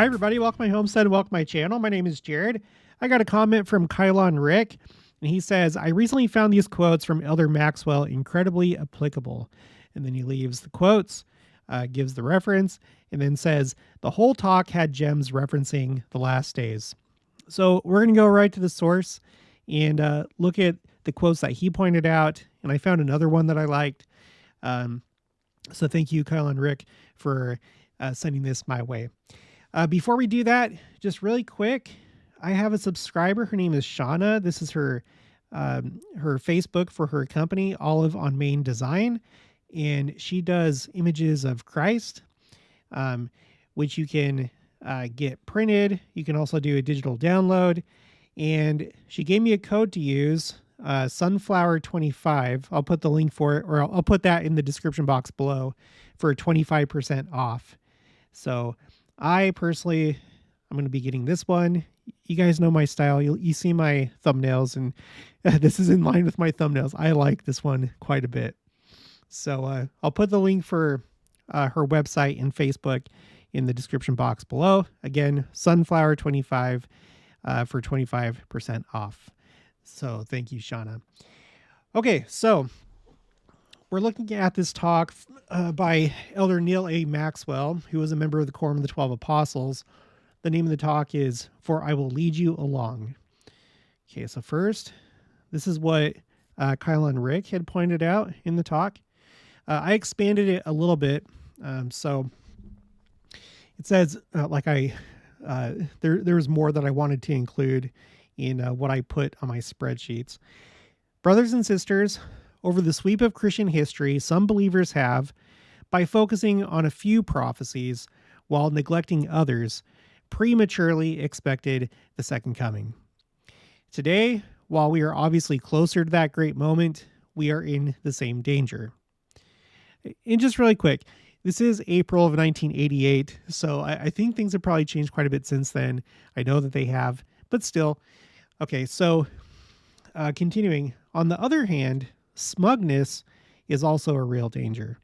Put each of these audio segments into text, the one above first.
Hi, everybody. Welcome to my homestead. Welcome to my channel. My name is Jared. I got a comment from Kylon Rick, and he says, I recently found these quotes from Elder Maxwell incredibly applicable. And then he leaves the quotes, gives the reference, and then says, the whole talk had gems referencing the last days. So we're going to go right to the source and look at the quotes that he pointed out. And I found another one that I liked. So thank you, Kylon Rick, for sending this my way. Before we do that, just really quick, I have a subscriber. Her name is Shauna. This is her Facebook for her company, Olive on Main Design. And she does images of Christ, which you can get printed. You can also do a digital download. And she gave me a code to use, Sunflower25. I'll put the link for it, or I'll put that in the description box below for 25% off. So I personally, I'm going to be getting this one. You guys know my style. You see my thumbnails, and this is in line with my thumbnails. I like this one quite a bit. So I'll put the link for her website and Facebook in the description box below. Again, Sunflower25 for 25% off. So thank you, Shauna. Okay, so we're looking at this talk by Elder Neal A. Maxwell, who was a member of the Quorum of the 12 Apostles. The name of the talk is For I Will Lead You Along. Okay, so first, this is what Kylon Rick had pointed out in the talk. I expanded it a little bit. So it says, there was more that I wanted to include in what I put on my spreadsheets. Brothers and sisters, over the sweep of Christian history, some believers have, by focusing on a few prophecies while neglecting others, prematurely expected the second coming. Today, while we are obviously closer to that great moment, we are in the same danger. And just really quick, this is April of 1988, so I think things have probably changed quite a bit since then. I know that they have, but still. Okay, so continuing. On the other hand, smugness is also a real danger.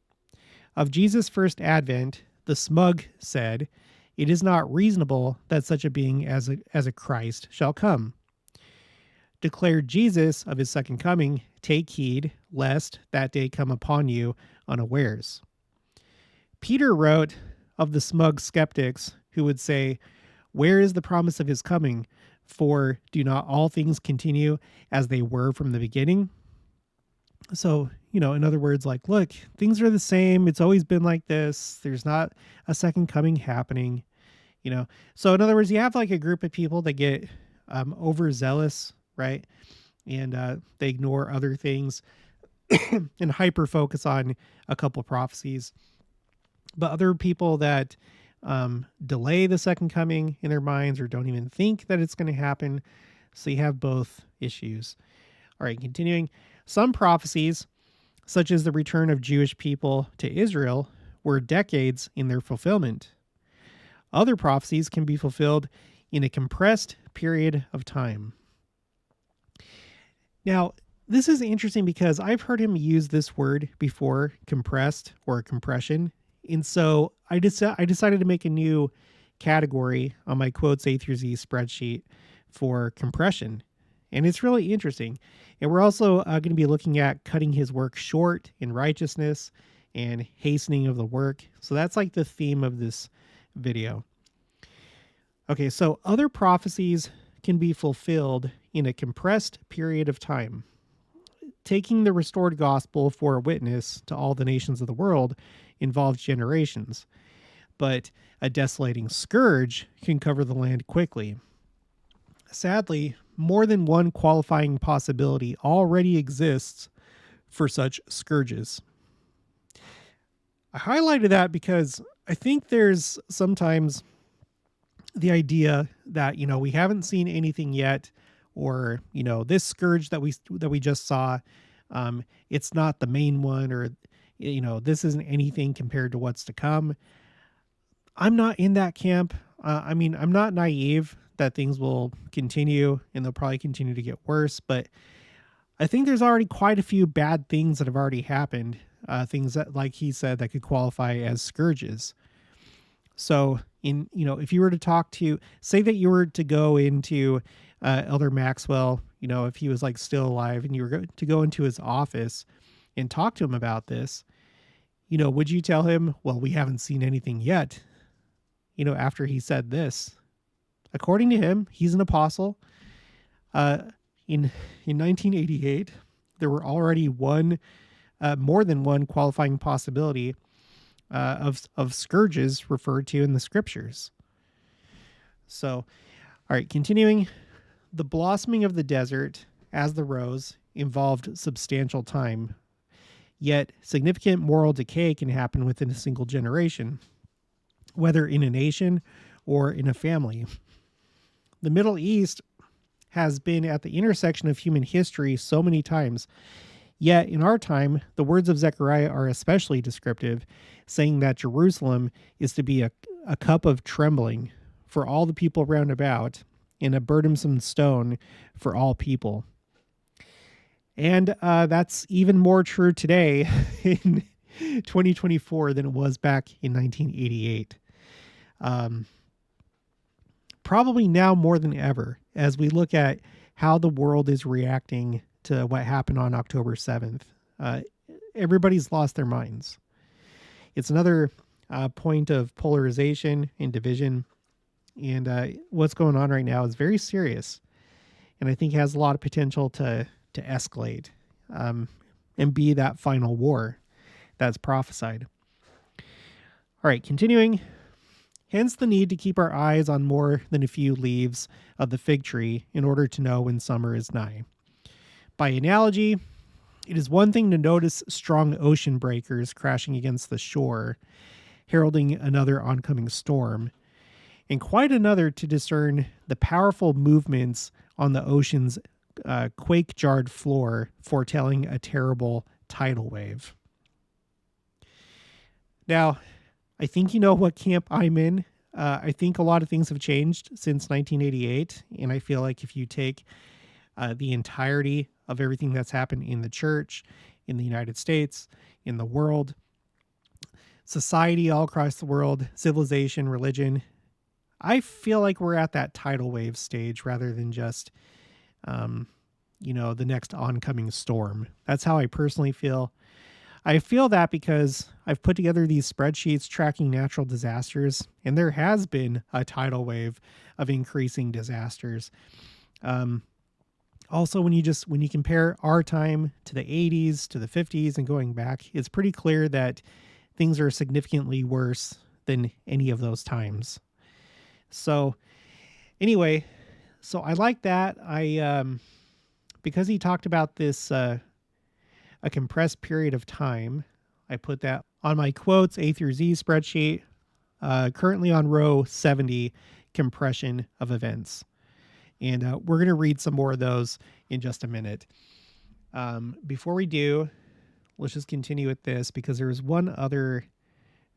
Of Jesus' first advent, the smug said, "It is not reasonable that such a being as a Christ shall come." Declared Jesus of his second coming, "Take heed, lest that day come upon you unawares." Peter wrote of the smug skeptics who would say, "Where is the promise of his coming? For do not all things continue as they were from the beginning?" So, in other words, like, look, things are the same. It's always been like this. There's not a second coming happening, So in other words, you have like a group of people that get overzealous, right? And they ignore other things and hyper focus on a couple prophecies. But other people that delay the second coming in their minds or don't even think that it's going to happen. So you have both issues. All right, continuing. Some prophecies, such as the return of Jewish people to Israel, were decades in their fulfillment. Other prophecies can be fulfilled in a compressed period of time. Now, this is interesting because I've heard him use this word before, compressed or compression. And so I decided to make a new category on my quotes A through Z spreadsheet for compression. And it's really interesting. And we're also going to be looking at cutting his work short in righteousness and hastening of the work. So that's like the theme of this video. Okay, so other prophecies can be fulfilled in a compressed period of time. Taking the restored gospel for a witness to all the nations of the world involves generations, but a desolating scourge can cover the land quickly. Sadly, more than one qualifying possibility already exists for such scourges. I highlighted that because I think there's sometimes the idea that, we haven't seen anything yet, or, this scourge that we just saw, it's not the main one, or, this isn't anything compared to what's to come. I'm not in that camp. I'm not naive that things will continue and they'll probably continue to get worse, but I think there's already quite a few bad things that have already happened. Things that, like he said, that could qualify as scourges. So if you were to say that you were to go into Elder Maxwell, if he was like still alive and you were to go into his office and talk to him about this, would you tell him, well, we haven't seen anything yet, after he said this? According to him, he's an apostle. In 1988, there were already more than one qualifying possibility of scourges referred to in the scriptures. So, all right, continuing. The blossoming of the desert as the rose involved substantial time, yet significant moral decay can happen within a single generation, whether in a nation or in a family. The Middle East has been at the intersection of human history so many times, yet in our time, the words of Zechariah are especially descriptive, saying that Jerusalem is to be a cup of trembling for all the people round about, and a burdensome stone for all people. And that's even more true today in 2024 than it was back in 1988. Probably now more than ever, as we look at how the world is reacting to what happened on October 7th. Everybody's lost their minds. It's another point of polarization and division. And what's going on right now is very serious. And I think has a lot of potential to escalate and be that final war that's prophesied. All right, continuing. Hence the need to keep our eyes on more than a few leaves of the fig tree in order to know when summer is nigh. By analogy, it is one thing to notice strong ocean breakers crashing against the shore, heralding another oncoming storm, and quite another to discern the powerful movements on the ocean's quake-jarred floor, foretelling a terrible tidal wave. Now, I think you know what camp I'm in. I think a lot of things have changed since 1988, and I feel like if you take the entirety of everything that's happened in the church, in the United States, in the world, society all across the world, civilization, religion, I feel like we're at that tidal wave stage rather than just, the next oncoming storm. That's how I personally feel. I feel that because I've put together these spreadsheets tracking natural disasters, and there has been a tidal wave of increasing disasters. Also, when you compare our time to the 80s, to the 50s, and going back, it's pretty clear that things are significantly worse than any of those times. So anyway, I like that. Because he talked about this, a compressed period of time, I put that on my quotes A through Z spreadsheet, currently on row 70, compression of events. And we're going to read some more of those in just a minute. Before we do, let's just continue with this because there was one other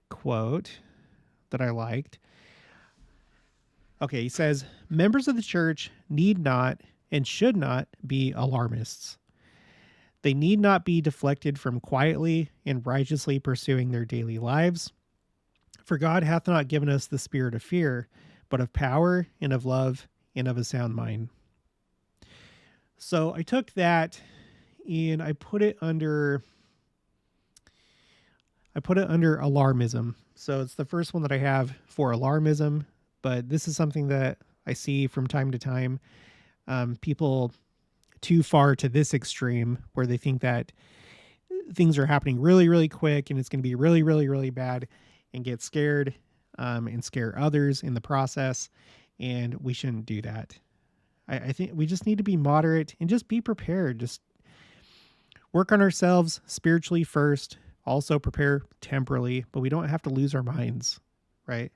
quote that I liked. Okay, he says, members of the church need not and should not be alarmists. They need not be deflected from quietly and righteously pursuing their daily lives. For God hath not given us the spirit of fear, but of power and of love and of a sound mind. So I took that and I put it under alarmism. So it's the first one that I have for alarmism, but this is something that I see from time to time. People too far to this extreme where they think that things are happening really, really quick and it's going to be really, really, really bad and get scared and scare others in the process. And we shouldn't do that. I think we just need to be moderate and just be prepared. Just work on ourselves spiritually first, also prepare temporally, but we don't have to lose our minds, right?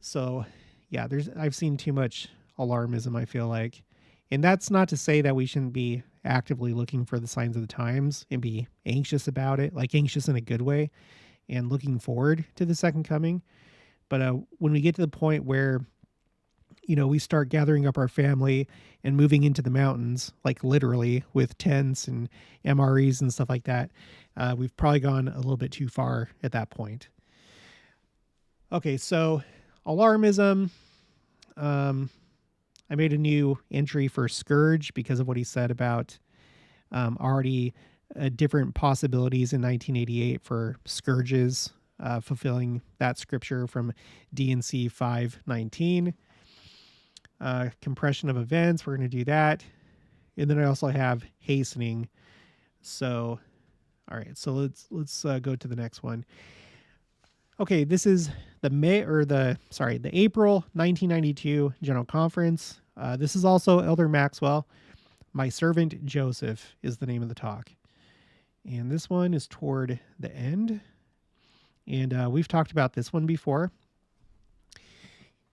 So yeah, I've seen too much alarmism, I feel like. And that's not to say that we shouldn't be actively looking for the signs of the times and be anxious about it, like anxious in a good way and looking forward to the second coming. But when we get to the point where, we start gathering up our family and moving into the mountains, like literally with tents and MREs and stuff like that, we've probably gone a little bit too far at that point. Okay, so alarmism. I made a new entry for scourge because of what he said about already different possibilities in 1988 for scourges, fulfilling that scripture from D&C 5:19. Compression of events, we're going to do that. And then I also have hastening. So, all right, so let's go to the next one. Okay, this is the April 1992 General Conference. This is also Elder Maxwell. My servant Joseph is the name of the talk. And this one is toward the end. And we've talked about this one before.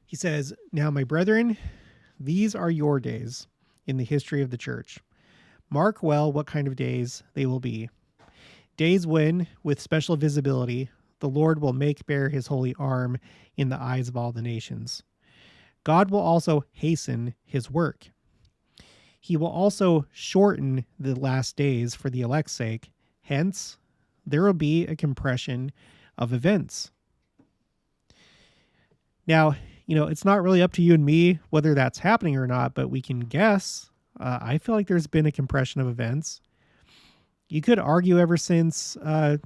He says, "Now, my brethren, these are your days in the history of the church. Mark well what kind of days they will be. Days when, with special visibility, the Lord will make bare his holy arm in the eyes of all the nations. God will also hasten his work. He will also shorten the last days for the elect's sake. Hence, there will be a compression of events." Now, it's not really up to you and me whether that's happening or not, but we can guess. I feel like there's been a compression of events. You could argue ever since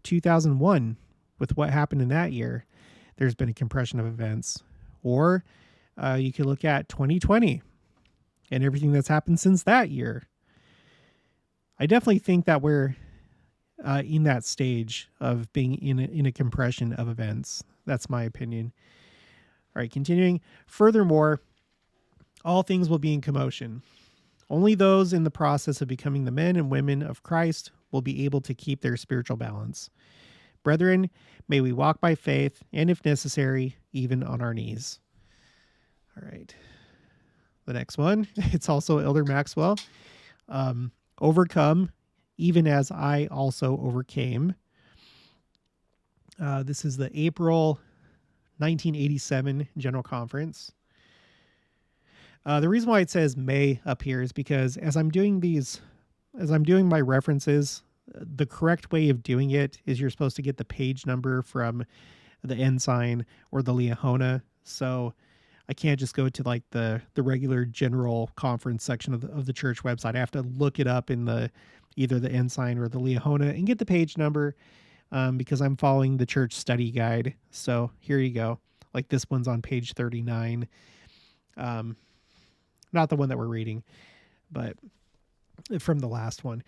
2001 with what happened in that year, there's been a compression of events. Or you could look at 2020 and everything that's happened since that year. I definitely think that we're in that stage of being in a compression of events. That's my opinion. All right, continuing. "Furthermore, all things will be in commotion. Only those in the process of becoming the men and women of Christ will be able to keep their spiritual balance. Brethren, may we walk by faith, and if necessary, even on our knees." All right. The next one, it's also Elder Maxwell. "Overcome, even as I also overcame." This is the April 1987 General Conference. The reason why it says May up here is because as I'm doing my references, the correct way of doing it is you're supposed to get the page number from the ensign or the Liahona. So I can't just go to like the regular general conference section of the church website. I have to look it up in either the ensign or the Liahona and get the page number. Because I'm following the church study guide. So here you go. Like this one's on page 39. Not the one that we're reading, but from the last one.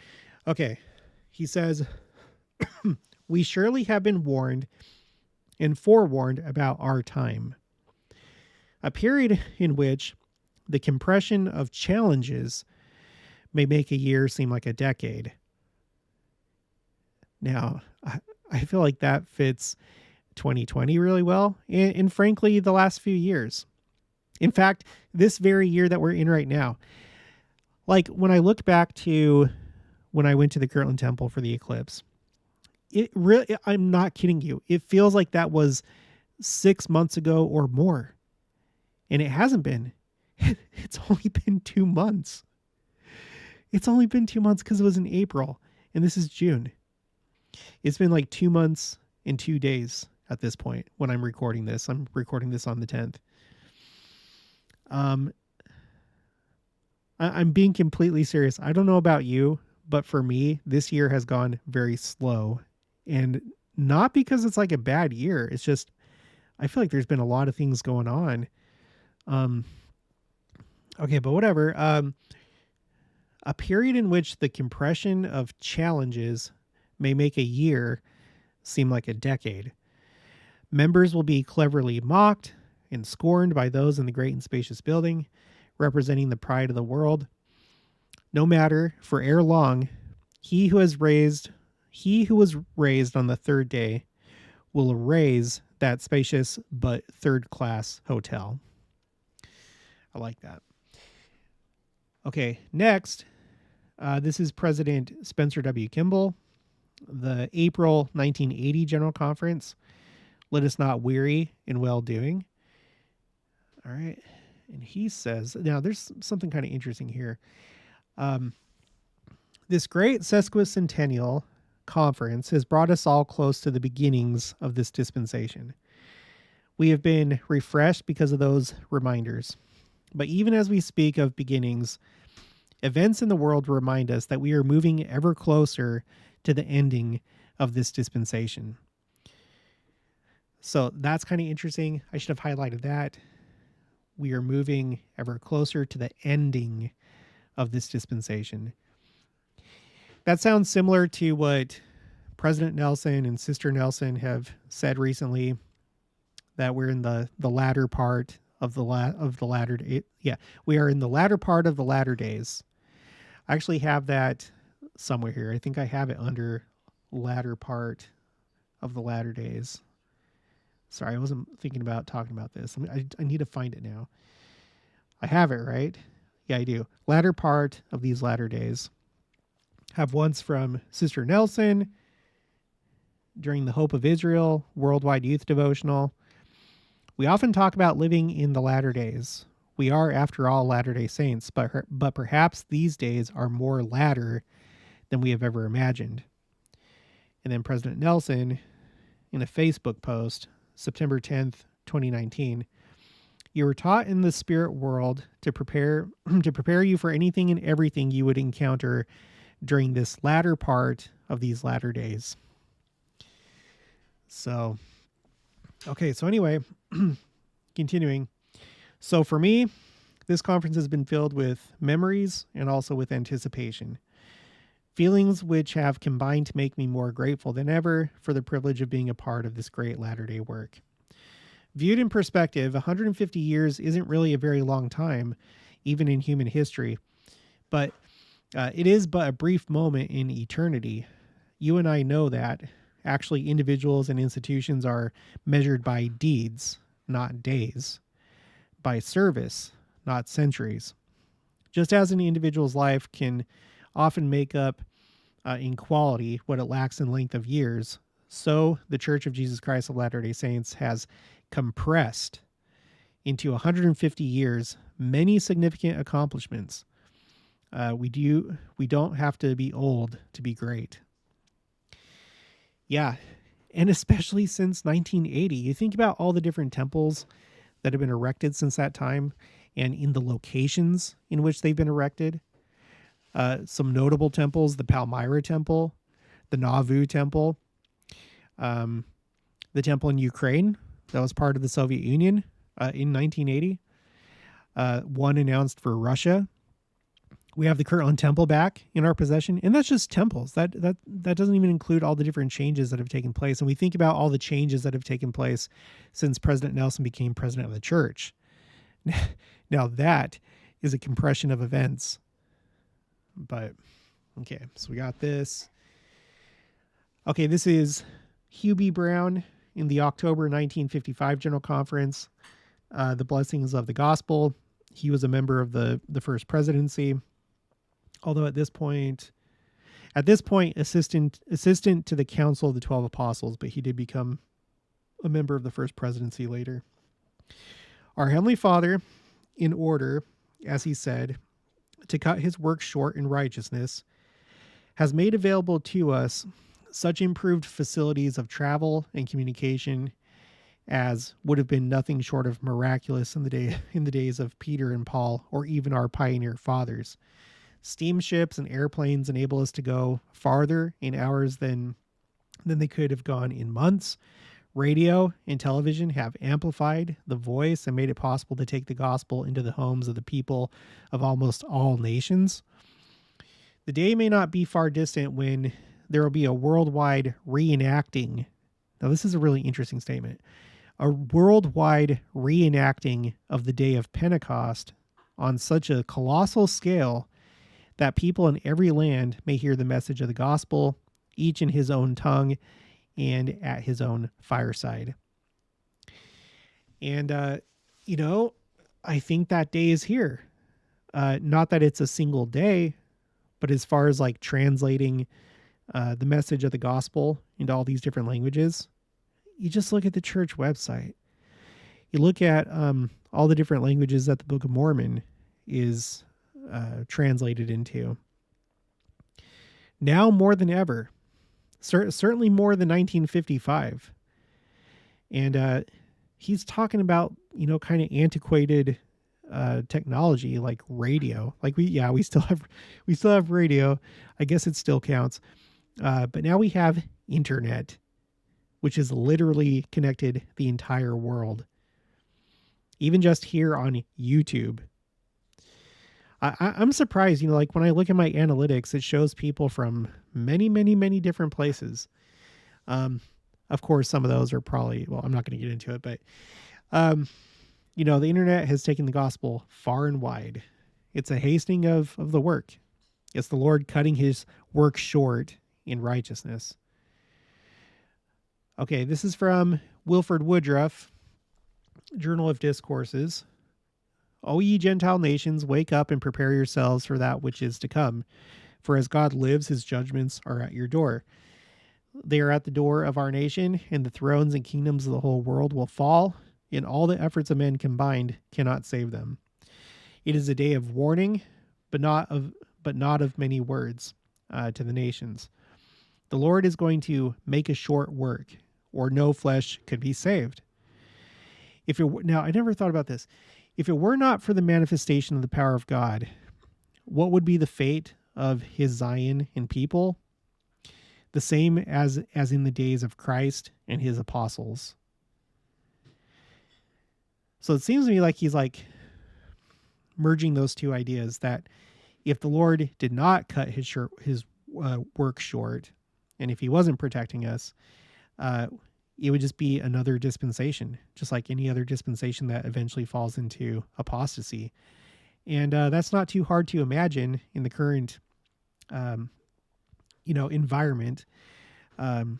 Okay. He says, "We surely have been warned and forewarned about our time. A period in which the compression of challenges may make a year seem like a decade." Now, I feel like that fits 2020 really well, and frankly, the last few years. In fact, this very year that we're in right now. Like, when I look back to when I went to the Kirtland Temple for the eclipse, I'm not kidding you. It feels like that was 6 months ago or more. And it hasn't been. It's only been 2 months. It's only been 2 months because it was in April, and this is June. It's been like 2 months and 2 days at this point when I'm recording this. I'm recording this on the 10th. I'm being completely serious. I don't know about you, but for me, this year has gone very slow. And not because it's like a bad year. It's just, I feel like there's been a lot of things going on. Okay, but whatever. A period in which the compression of challenges may make a year seem like a decade. Members will be cleverly mocked and scorned by those in the great and spacious building, representing the pride of the world. No matter, for ere long, he who was raised on the third day will raise that spacious but third-class hotel. I like that. Okay, next, this is President Spencer W. Kimball. The April 1980 General Conference. "Let us not weary in well-doing." All right. And he says, now there's something kind of interesting here. This great sesquicentennial conference has brought us all close to the beginnings of this dispensation. We have been refreshed because of those reminders. But even as we speak of beginnings, events in the world remind us that we are moving ever closer to the ending of this dispensation. So that's kind of interesting. I should have highlighted that. We are moving ever closer to the ending of this dispensation. That sounds similar to what President Nelson and Sister Nelson have said recently, that we're in the latter part of the latter day. Yeah, we are in the latter part of the latter days. I actually have that somewhere here. I think I have it under latter part of the latter days. Sorry, I wasn't thinking about talking about this. I need to find it now. I have it, right? Yeah, I do. Latter part of these latter days. Have once from Sister Nelson during the Hope of Israel Worldwide Youth Devotional. We often talk about living in the latter days. We are, after all, Latter-day Saints, but perhaps these days are more latter than we have ever imagined. And then President Nelson, in a Facebook post, September 10th, 2019, you were taught in the spirit world to prepare you for anything and everything you would encounter during this latter part of these latter days. So, okay, so anyway, continuing. So for me, this conference has been filled with memories and also with anticipation. Feelings which have combined to make me more grateful than ever for the privilege of being a part of this great Latter-day work. Viewed in perspective, 150 years isn't really a very long time, even in human history, but it is but a brief moment in eternity. You and I know that. Actually, individuals and institutions are measured by deeds, not days, by service, not centuries. Just as an individual's life can often make up in quality what it lacks in length of years, so the Church of Jesus Christ of Latter-day Saints has compressed into 150 years many significant accomplishments. We don't have to be old to be great. Yeah, and especially since 1980. You think about all the different temples that have been erected since that time and in the locations in which they've been erected. Some notable temples, the Palmyra Temple, the Nauvoo Temple, the temple in Ukraine that was part of the Soviet Union in 1980. One announced for Russia. We have the Kirtland Temple back in our possession, and that's just temples. That doesn't even include all the different changes that have taken place. And we think about all the changes that have taken place since President Nelson became president of the church. Now that is a compression of events. But, okay, so we got this. Okay, this is Hugh B. Brown in the October 1955 General Conference, the Blessings of the Gospel. He was a member of the First Presidency. Although at this point, assistant to the Council of the 12 Apostles, but he did become a member of the First Presidency later. Our Heavenly Father, in order, as he said, to cut his work short in righteousness, has made available to us such improved facilities of travel and communication as would have been nothing short of miraculous in the days of Peter and Paul, or even our pioneer fathers. Steamships and airplanes enable us to go farther in hours than they could have gone in months. Radio and television have amplified the voice and made it possible to take the gospel into the homes of the people of almost all nations. The day may not be far distant when there will be a worldwide reenacting. Now, this is a really interesting statement. A worldwide reenacting of the day of Pentecost on such a colossal scale that people in every land may hear the message of the gospel, each in his own tongue and at his own fireside. And, I think that day is here. Not that it's a single day, but as far as like translating the message of the gospel into all these different languages, you just look at the church website. You look at all the different languages that the Book of Mormon is translated into. Now more than ever, certainly more than 1955. And he's talking about, kind of antiquated technology like radio. Like we still have radio. I guess it still counts. But now we have internet, which is literally connected the entire world. Even just here on YouTube. I'm surprised, like when I look at my analytics, it shows people from many, many, many different places. Of course, some of those are probably, well, I'm not going to get into it, but, the internet has taken the gospel far and wide. It's a hastening of the work. It's the Lord cutting his work short in righteousness. Okay, this is from Wilford Woodruff, Journal of Discourses. O ye Gentile nations, wake up and prepare yourselves for that which is to come. For as God lives, his judgments are at your door. They are at the door of our nation, and the thrones and kingdoms of the whole world will fall, and all the efforts of men combined cannot save them. It is a day of warning, but not of many words to the nations. The Lord is going to make a short work, or no flesh could be saved. Now, I never thought about this. If it were not for the manifestation of the power of God, what would be the fate of his Zion and people? The same as in the days of Christ and his apostles. So it seems to me like he's like merging those two ideas, that if the Lord did not cut his work short, and if he wasn't protecting us, it would just be another dispensation, just like any other dispensation that eventually falls into apostasy. And that's not too hard to imagine in the current, environment, the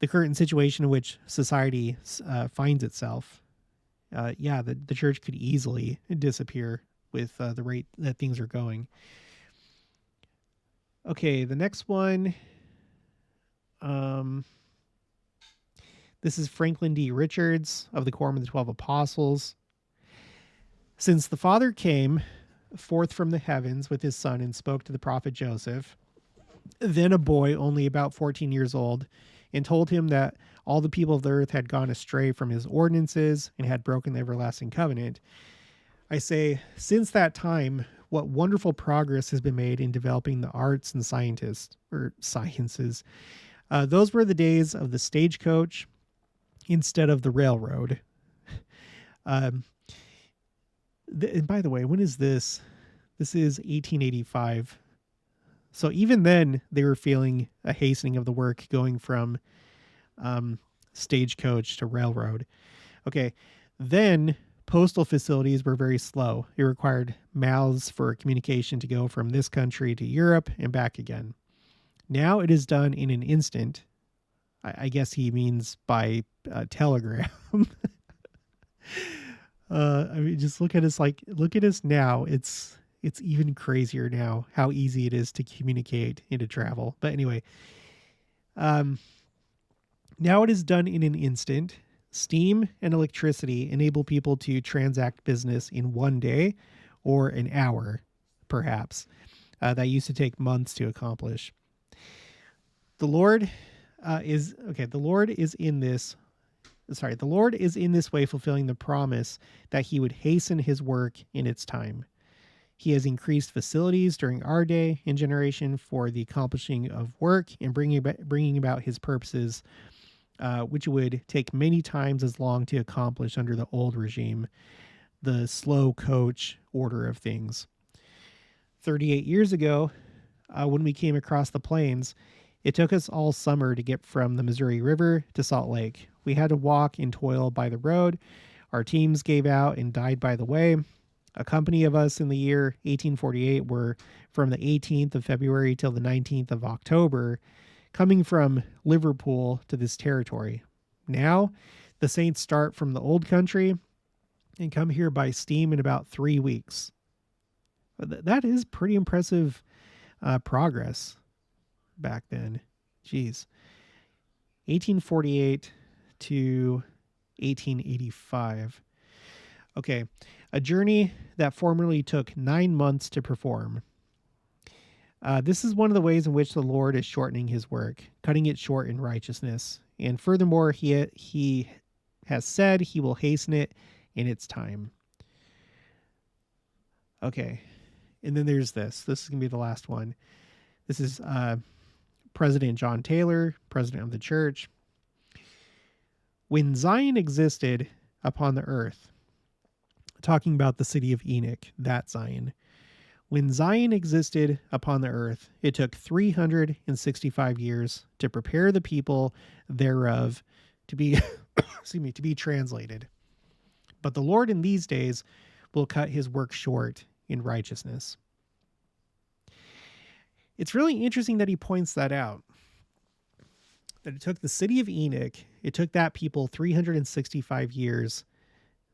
current situation in which society finds itself. The church could easily disappear with the rate that things are going. Okay, the next one. This is Franklin D. Richards of the Quorum of the 12 Apostles. Since the Father came forth from the heavens with his Son and spoke to the prophet Joseph, then a boy only about 14 years old, and told him that all the people of the earth had gone astray from his ordinances and had broken the everlasting covenant. I say, since that time, what wonderful progress has been made in developing the arts and sciences. Those were the days of the stagecoach instead of the railroad. And by the way, when is this? This is 1885. So even then, they were feeling a hastening of the work going from stagecoach to railroad. Okay, then postal facilities were very slow. It required mouths for communication to go from this country to Europe and back again. Now it is done in an instant. I guess he means by telegram. Just look at us now. It's even crazier now how easy it is to communicate and to travel. But anyway, now it is done in an instant. Steam and electricity enable people to transact business in one day or an hour, perhaps. That used to take months to accomplish. The Lord is in this way fulfilling the promise that he would hasten his work in its time. He has increased facilities during our day and generation for the accomplishing of work and bringing about his purposes, which would take many times as long to accomplish under the old regime, the slow coach order of things. 38 years ago, when we came across the plains, it took us all summer to get from the Missouri River to Salt Lake. We had to walk and toil by the road. Our teams gave out and died by the way. A company of us in the year 1848 were from the 18th of February till the 19th of October, coming from Liverpool to this territory. Now, the saints start from the old country and come here by steam in about 3 weeks. That is pretty impressive progress back then. Jeez. 1848 to 1885. Okay, a journey that formerly took 9 months to perform. This is one of the ways in which the Lord is shortening his work, cutting it short in righteousness. And furthermore, he has said he will hasten it in its time. Okay. And then there's this. This is going to be the last one. This is President John Taylor, president of the church. When Zion existed upon the earth, talking about the city of Enoch, that Zion. When Zion existed upon the earth, it took 365 years to prepare the people thereof to be, to be translated. But the Lord in these days will cut his work short in righteousness. It's really interesting that he points that out. That it took the city of Enoch, it took that people 365 years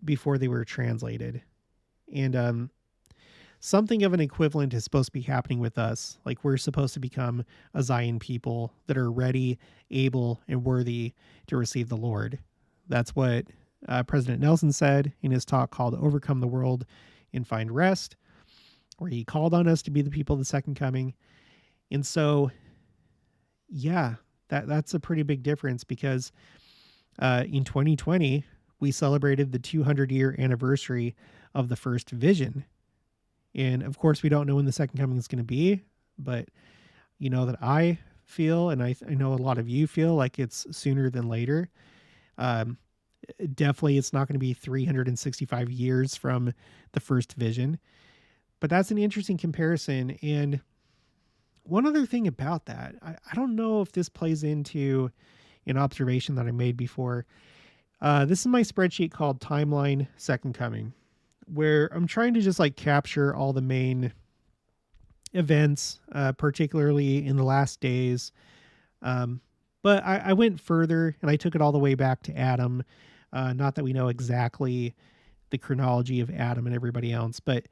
before they were translated. And something of an equivalent is supposed to be happening with us. Like we're supposed to become a Zion people that are ready, able, and worthy to receive the Lord. That's what President Nelson said in his talk called Overcome the World and Find Rest, where he called on us to be the people of the second coming. And so, yeah, that's a pretty big difference because in 2020, we celebrated the 200-year anniversary of the first vision. And of course, we don't know when the second coming is going to be, but you know that I feel, and I know a lot of you feel like it's sooner than later. Definitely, it's not going to be 365 years from the first vision, but that's an interesting comparison. And one other thing about that, I don't know if this plays into an observation that I made before. This is my spreadsheet called Timeline Second Coming, where I'm trying to just like capture all the main events, particularly in the last days. But I went further and I took it all the way back to Adam. Not that we know exactly the chronology of Adam and everybody else, but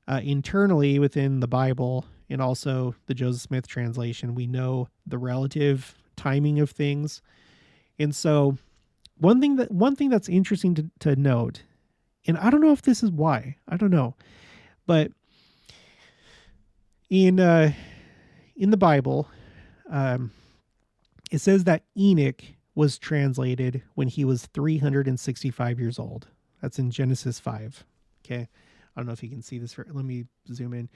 internally within the Bible and also the Joseph Smith translation, we know the relative timing of things. And so one thing that's interesting to note, and I don't know if this is why, I don't know, but in the Bible, it says that Enoch was translated when he was 365 years old. That's in Genesis 5. Okay. I don't know if you can see this. Let me zoom in.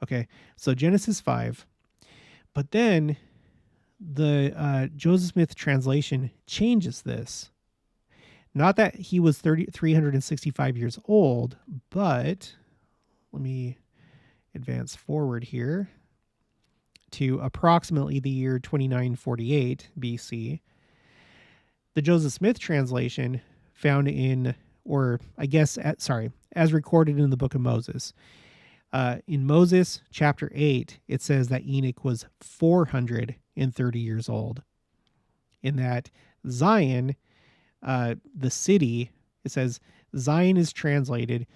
Okay. So Genesis 5. But then the Joseph Smith translation changes this. Not that he was 365 years old, but let me advance forward here to approximately the year 2948 BC. The Joseph Smith translation found in, or I guess, as recorded in the book of Moses. In Moses chapter 8, it says that Enoch was 430 years old. In that Zion, the city, it says Zion is translated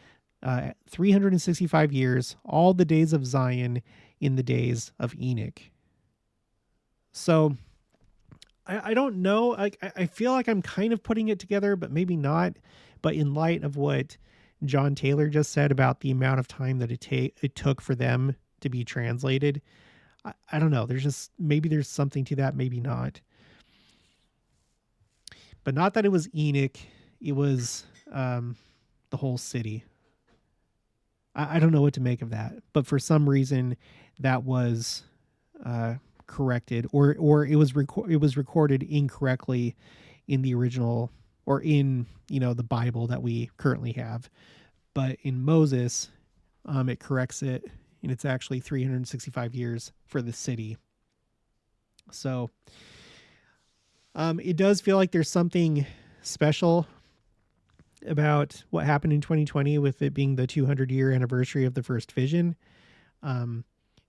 365 years, all the days of Zion in the days of Enoch. So I don't know. I feel like I'm kind of putting it together, but maybe not. But in light of what John Taylor just said about the amount of time that it took for them to be translated, I don't know. Maybe there's something to that, maybe not. But not that it was Enoch. It was the whole city. I don't know what to make of that. But for some reason, that was corrected, or it was recorded incorrectly in the original, or in the Bible that we currently have. But in Moses, it corrects it, and it's actually 365 years for the city. So it does feel like there's something special about what happened in 2020 with it being the 200-year anniversary of the first vision.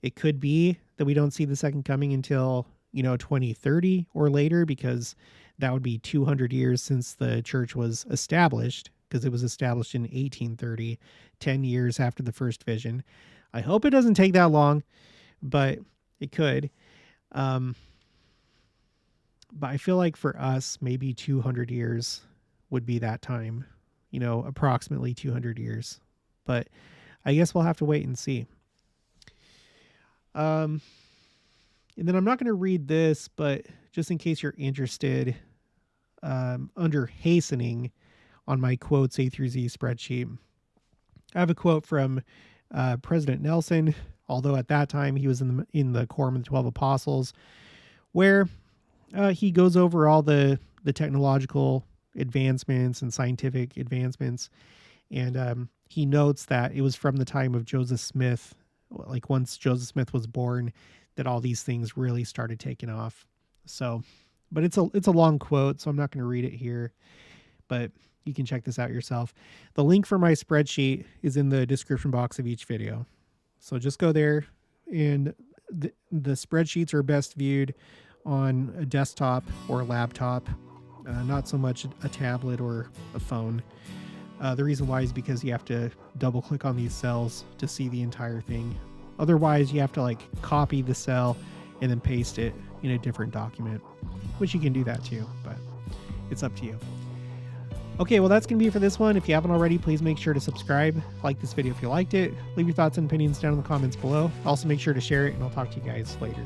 It could be that we don't see the second coming until 2030 or later, because that would be 200 years since the church was established, because it was established in 1830, 10 years after the first vision. I hope it doesn't take that long, but it could. But I feel like for us, maybe 200 years would be that time, approximately 200 years. But I guess we'll have to wait and see. And then I'm not going to read this, but just in case you're interested, under hastening, on my quotes A through Z spreadsheet. I have a quote from President Nelson, although at that time he was in the Quorum of the 12 Apostles, where he goes over all the technological advancements and scientific advancements. And he notes that it was from the time of Joseph Smith, like once Joseph Smith was born, that all these things really started taking off. So, but it's a long quote, so I'm not going to read it here, but you can check this out yourself. The link for my spreadsheet is in the description box of each video. So just go there, and the spreadsheets are best viewed on a desktop or a laptop, not so much a tablet or a phone. The reason why is because you have to double click on these cells to see the entire thing. Otherwise, you have to like copy the cell and then paste it in a different document, which you can do that too, but it's up to you. Okay, well, that's going to be it for this one. If you haven't already, please make sure to subscribe, like this video if you liked it, leave your thoughts and opinions down in the comments below. Also, make sure to share it, and I'll talk to you guys later.